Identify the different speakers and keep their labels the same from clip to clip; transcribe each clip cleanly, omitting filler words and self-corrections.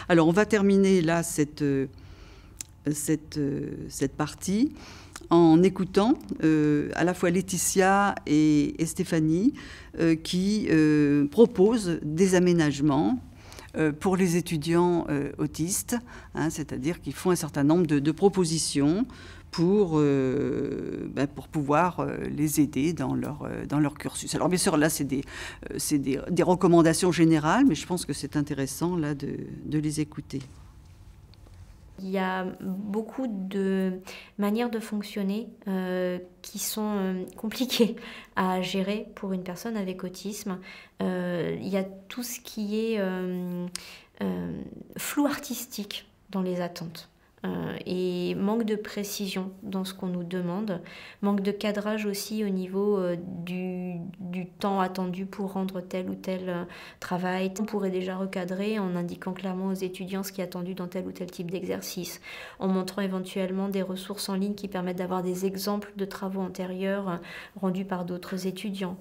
Speaker 1: Alors, on va terminer là cette partie en écoutant à la fois Laetitia et Stéphanie qui proposent des aménagements pour les étudiants autistes, hein, c'est-à-dire qu'ils font un certain nombre de propositions pour pouvoir les aider dans leur cursus. Alors bien sûr, là, c'est des recommandations générales, mais je pense que c'est intéressant là, de les écouter.
Speaker 2: Il y a beaucoup de manières de fonctionner qui sont compliquées à gérer pour une personne avec autisme. Il y a tout ce qui est flou artistique dans les attentes. Et manque de précision dans ce qu'on nous demande, manque de cadrage aussi au niveau du temps attendu pour rendre tel ou tel travail. On pourrait déjà recadrer en indiquant clairement aux étudiants ce qui est attendu dans tel ou tel type d'exercice, en montrant éventuellement des ressources en ligne qui permettent d'avoir des exemples de travaux antérieurs rendus par d'autres étudiants.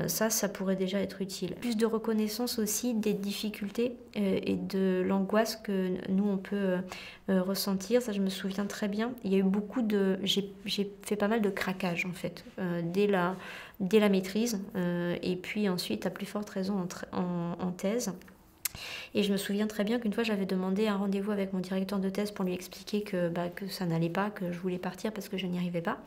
Speaker 2: Ça pourrait déjà être utile. Plus de reconnaissance aussi des difficultés et de l'angoisse que nous on peut ressentir, ça je me souviens très bien. Il y a eu beaucoup de... J'ai fait pas mal de craquage en fait, dès la maîtrise, et puis ensuite à plus forte raison en thèse. Et je me souviens très bien qu'une fois j'avais demandé un rendez-vous avec mon directeur de thèse pour lui expliquer que ça n'allait pas, que je voulais partir parce que je n'y arrivais pas.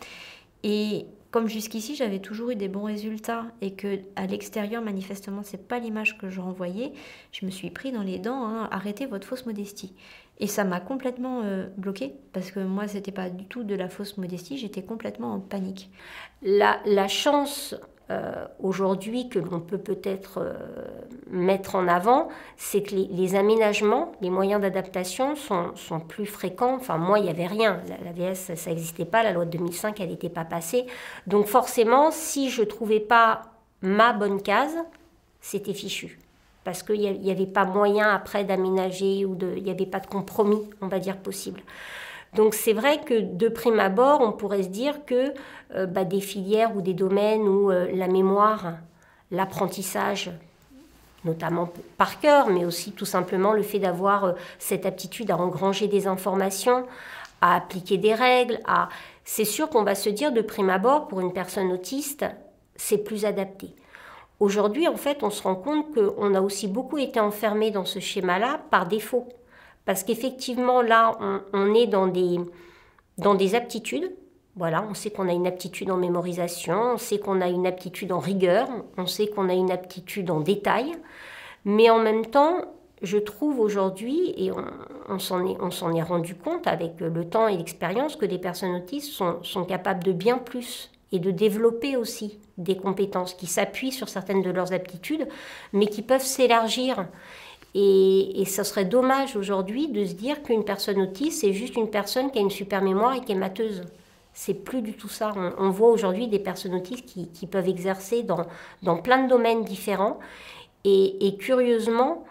Speaker 2: Et comme jusqu'ici j'avais toujours eu des bons résultats et que à l'extérieur manifestement c'est pas l'image que je renvoyais, je me suis pris dans les dents, hein, arrêtez votre fausse modestie. Et ça m'a complètement bloquée parce que moi c'était pas du tout de la fausse modestie, j'étais complètement en panique.
Speaker 3: La chance aujourd'hui que l'on peut peut-être mettre en avant, c'est que les aménagements, les moyens d'adaptation sont plus fréquents. Enfin, moi, il n'y avait rien. L'AVS, ça n'existait pas. La loi de 2005, elle n'était pas passée. Donc forcément, si je ne trouvais pas ma bonne case, c'était fichu. Parce qu'il n'y avait pas moyen après d'aménager ou il n'y avait pas de compromis, on va dire, possible. Donc c'est vrai que de prime abord, on pourrait se dire que des filières ou des domaines où la mémoire, l'apprentissage, notamment par cœur, mais aussi tout simplement le fait d'avoir cette aptitude à engranger des informations, à appliquer des règles, c'est sûr qu'on va se dire de prime abord, pour une personne autiste, c'est plus adapté. Aujourd'hui, en fait, on se rend compte qu'on a aussi beaucoup été enfermé dans ce schéma-là par défaut. Parce qu'effectivement, là, on est dans des aptitudes. Voilà, on sait qu'on a une aptitude en mémorisation, on sait qu'on a une aptitude en rigueur, on sait qu'on a une aptitude en détail. Mais en même temps, je trouve aujourd'hui, et on s'en est rendu compte avec le temps et l'expérience, que les personnes autistes sont capables de bien plus et de développer aussi des compétences qui s'appuient sur certaines de leurs aptitudes, mais qui peuvent s'élargir. Et ça serait dommage aujourd'hui de se dire qu'une personne autiste, c'est juste une personne qui a une super mémoire et qui est matheuse. C'est plus du tout ça. On voit aujourd'hui des personnes autistes qui peuvent exercer dans plein de domaines différents. Et curieusement,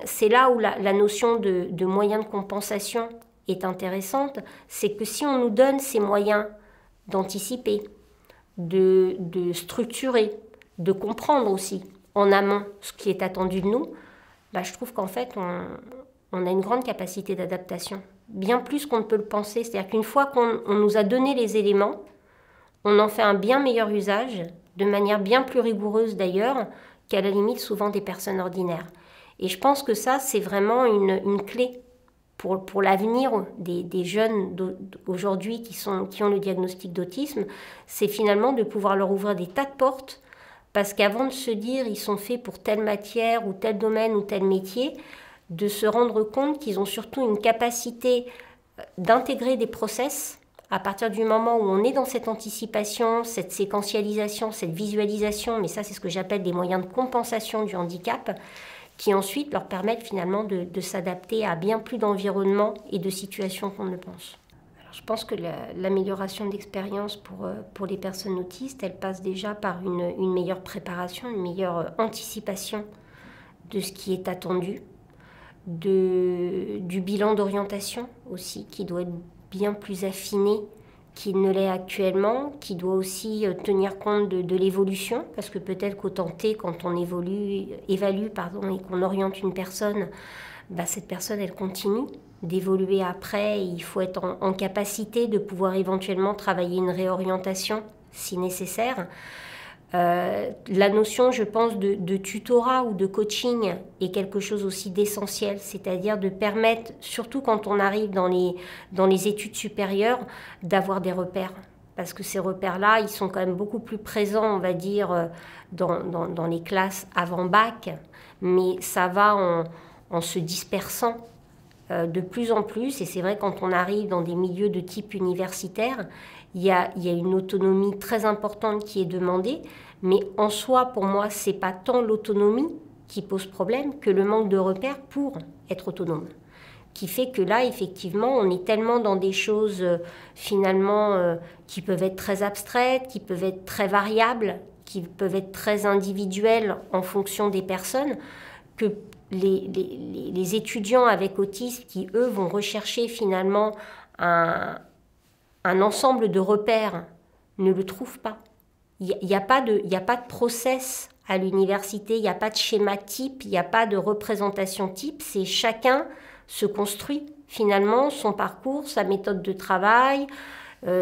Speaker 3: c'est là où la notion de moyens de compensation est intéressante. C'est que si on nous donne ces moyens d'anticiper, de structurer, de comprendre aussi en amont ce qui est attendu de nous, je trouve qu'en fait, on a une grande capacité d'adaptation, bien plus qu'on ne peut le penser. C'est-à-dire qu'une fois qu'on nous a donné les éléments, on en fait un bien meilleur usage, de manière bien plus rigoureuse d'ailleurs, qu'à la limite souvent des personnes ordinaires. Et je pense que ça, c'est vraiment une clé pour l'avenir des jeunes aujourd'hui qui ont le diagnostic d'autisme, c'est finalement de pouvoir leur ouvrir des tas de portes. Parce qu'avant de se dire ils sont faits pour telle matière ou tel domaine ou tel métier, de se rendre compte qu'ils ont surtout une capacité d'intégrer des process à partir du moment où on est dans cette anticipation, cette séquentialisation, cette visualisation, mais ça c'est ce que j'appelle des moyens de compensation du handicap, qui ensuite leur permettent finalement de s'adapter à bien plus d'environnements et de situations qu'on ne pense. Je pense que l'amélioration d'expérience pour les personnes autistes, elle passe déjà par une meilleure préparation, une meilleure anticipation de ce qui est attendu, du bilan d'orientation aussi, qui doit être bien plus affiné qu'il ne l'est actuellement, qui doit aussi tenir compte de l'évolution, parce que peut-être qu'au tenté, quand on évalue et qu'on oriente une personne, cette personne, elle continue d'évoluer après. Il faut être en capacité de pouvoir éventuellement travailler une réorientation si nécessaire. La notion, je pense, de tutorat ou de coaching est quelque chose aussi d'essentiel, c'est-à-dire de permettre, surtout quand on arrive dans les études supérieures, d'avoir des repères. Parce que ces repères-là, ils sont quand même beaucoup plus présents, on va dire, dans les classes avant bac, mais ça va en se dispersant de plus en plus. Et c'est vrai, quand on arrive dans des milieux de type universitaire, il y a une autonomie très importante qui est demandée, mais en soi, pour moi, ce n'est pas tant l'autonomie qui pose problème que le manque de repères pour être autonome. Qui fait que là, effectivement, on est tellement dans des choses, finalement, qui peuvent être très abstraites, qui peuvent être très variables, qui peuvent être très individuelles en fonction des personnes, que les étudiants avec autisme qui, eux, vont rechercher finalement un ensemble de repères, ne le trouvent pas. Il n'y a pas de process à l'université, il n'y a pas de schéma type, il n'y a pas de représentation type, c'est chacun se construit finalement son parcours, sa méthode de travail.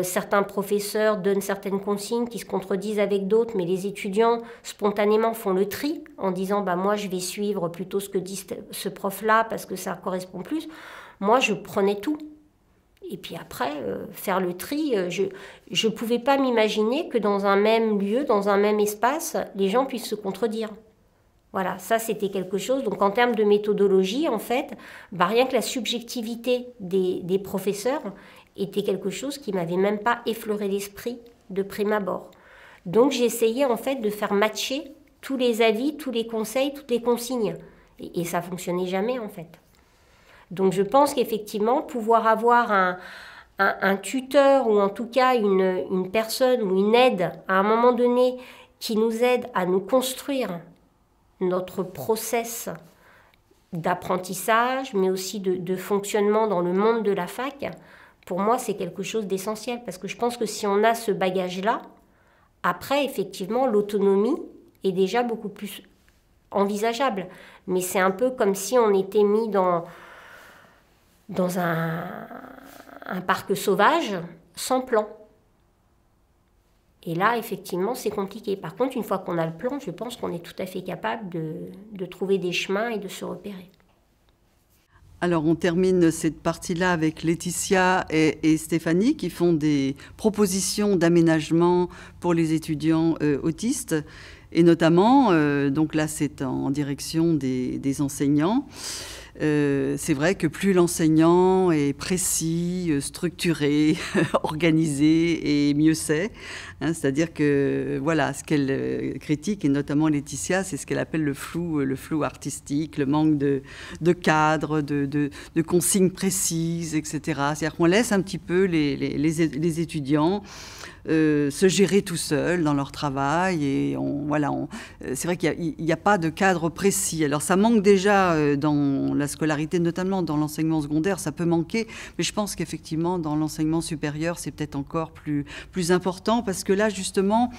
Speaker 3: Certains professeurs donnent certaines consignes qui se contredisent avec d'autres, mais les étudiants spontanément font le tri en disant moi je vais suivre plutôt ce que dit ce prof-là parce que ça correspond plus. Moi je prenais tout. Et puis après, faire le tri, je ne pouvais pas m'imaginer que dans un même lieu, dans un même espace, les gens puissent se contredire. Voilà, ça c'était quelque chose. Donc en termes de méthodologie, en fait, rien que la subjectivité des professeurs était quelque chose qui ne m'avait même pas effleuré l'esprit de prime abord. Donc j'ai essayé en fait de faire matcher tous les avis, tous les conseils, toutes les consignes. Et ça ne fonctionnait jamais en fait. Donc je pense qu'effectivement, pouvoir avoir un tuteur ou en tout cas une personne ou une aide à un moment donné qui nous aide à nous construire notre process d'apprentissage, mais aussi de fonctionnement dans le monde de la fac, pour moi, c'est quelque chose d'essentiel. Parce que je pense que si on a ce bagage-là, après, effectivement, l'autonomie est déjà beaucoup plus envisageable. Mais c'est un peu comme si on était mis dans un parc sauvage sans plan. Et là, effectivement, c'est compliqué. Par contre, une fois qu'on a le plan, je pense qu'on est tout à fait capable de trouver des chemins et de se repérer.
Speaker 1: Alors, on termine cette partie-là avec Laetitia et Stéphanie qui font des propositions d'aménagement pour les étudiants autistes. Et notamment, donc là, c'est en direction des enseignants. C'est vrai que plus l'enseignant est précis, structuré, organisé, et mieux c'est. C'est-à-dire que voilà, ce qu'elle critique, et notamment Laetitia, c'est ce qu'elle appelle le flou artistique, le manque de cadre, de consignes précises, etc. C'est-à-dire qu'on laisse un petit peu les étudiants se gérer tout seuls dans leur travail. Et c'est vrai qu'il n'y a pas de cadre précis. Alors ça manque déjà dans la scolarité, notamment dans l'enseignement secondaire, ça peut manquer, mais je pense qu'effectivement dans l'enseignement supérieur, c'est peut-être encore plus important, parce que là justement,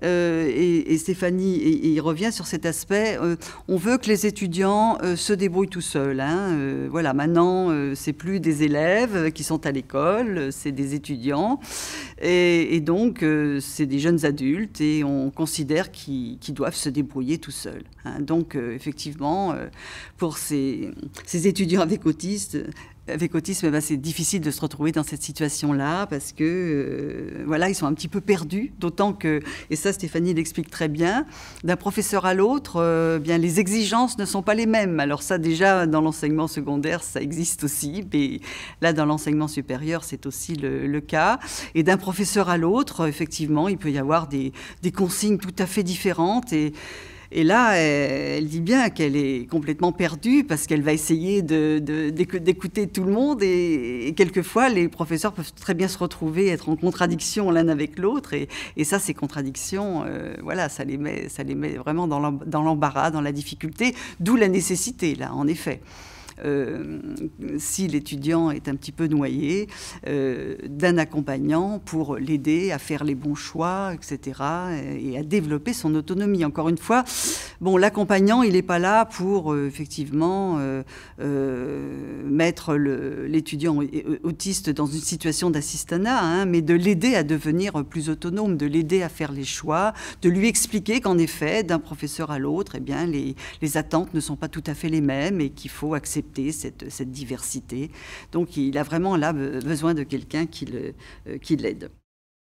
Speaker 1: et Stéphanie y revient sur cet aspect, on veut que les étudiants se débrouillent tout seuls. Voilà, maintenant, c'est plus des élèves qui sont à l'école, c'est des étudiants. Et donc, c'est des jeunes adultes et on considère qu'ils doivent se débrouiller tout seuls. Donc, effectivement, pour ces étudiants avec autisme, c'est difficile de se retrouver dans cette situation-là parce que, voilà, ils sont un petit peu perdus, d'autant que, et ça Stéphanie l'explique très bien, d'un professeur à l'autre, bien les exigences ne sont pas les mêmes. Alors ça déjà, dans l'enseignement secondaire, ça existe aussi, mais là, dans l'enseignement supérieur, c'est aussi le cas. Et d'un professeur à l'autre, effectivement, il peut y avoir des consignes tout à fait différentes et là, elle dit bien qu'elle est complètement perdue parce qu'elle va essayer d'écouter tout le monde et quelquefois, les professeurs peuvent très bien se retrouver, être en contradiction l'un avec l'autre. Et ça, ces contradictions, voilà, ça les met vraiment dans l'embarras, dans la difficulté, d'où la nécessité, là, en effet. si l'étudiant est un petit peu noyé, d'un accompagnant pour l'aider à faire les bons choix, etc., et à développer son autonomie. Encore une fois, bon, l'accompagnant, il n'est pas là pour effectivement mettre l'étudiant autiste dans une situation d'assistanat, hein, mais de l'aider à devenir plus autonome, de l'aider à faire les choix, de lui expliquer qu'en effet, d'un professeur à l'autre, eh bien, les attentes ne sont pas tout à fait les mêmes et qu'il faut accepter cette diversité. Donc, il a vraiment là besoin de quelqu'un qui l'aide.